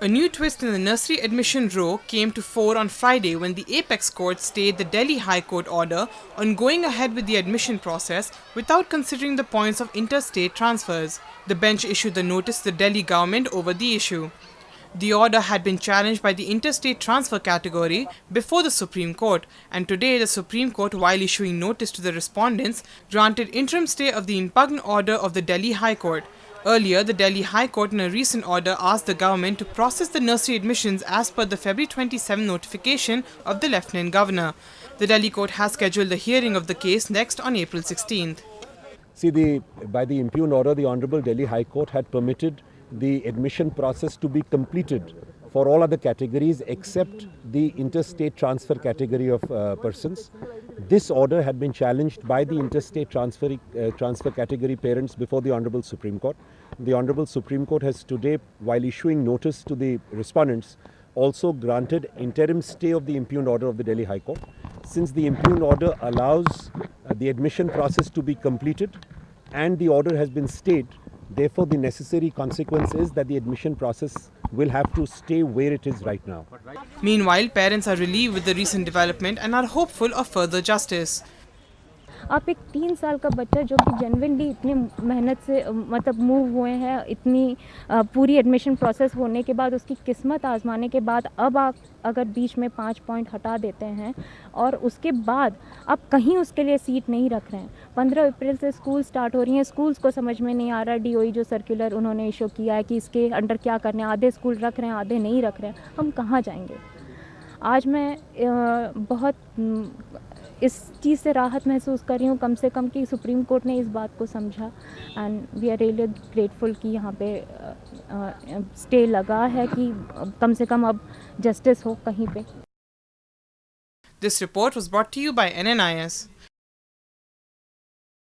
A new twist in the nursery admission row came to fore on Friday when the Apex Court stayed the Delhi High Court order on going ahead with the admission process without considering the points of interstate transfers. The bench issued the notice to the Delhi government over the issue. The order had been challenged by the interstate transfer category before the Supreme Court, and today the Supreme Court, while issuing notice to the respondents, granted interim stay of the impugned order of the Delhi High Court. Earlier, the Delhi High Court in a recent order asked the government to process the nursery admissions as per the February 27 notification of the Lieutenant Governor. The Delhi Court has scheduled the hearing of the case next on April 16th. By the impugned order, the Honorable Delhi High Court had permitted the admission process to be completed for all other categories except the interstate transfer category of persons. This order had been challenged by the interstate transfer category parents before the Honorable Supreme Court. The Honorable Supreme Court has today, while issuing notice to the respondents, also granted interim stay of the impugned order of the Delhi High Court. Since the impugned order allows the admission process to be completed and the order has been stayed, therefore the necessary consequence is that the admission process will have to stay where it is right now. Meanwhile, parents are relieved with the recent development and are hopeful of further justice. आप एक 3 साल का बच्चा जो कि genuinely इतनी मेहनत से मतलब मूव हुए हैं, इतनी पूरी एडमिशन प्रोसेस होने के बाद उसकी किस्मत आजमाने के बाद अब आप अगर बीच में 5 पॉइंट हटा देते हैं और उसके बाद आप कहीं उसके लिए सीट नहीं रख रहे हैं। 15 अप्रैल से स्कूल स्टार्ट हो रही हैं, स्कूल्स को समझ में नहीं आ रहा, डीओई जो सर्कुलर उन्होंने इशू किया है कि इसके अंडर क्या करने, आधे स्कूल रख रहे हैं, आधे नहीं रख रहे हैं, हम कहाँ जाएंगे। आज मैं बहुत इस चीज़ से राहत महसूस कर रही हूँ कम से कम कि सुप्रीम कोर्ट ने इस बात को समझा and we are really grateful कि यहाँ पे स्टे लगा है कि कम से कम अब जस्टिस हो कहीं पे। This report was brought to you by NNIS.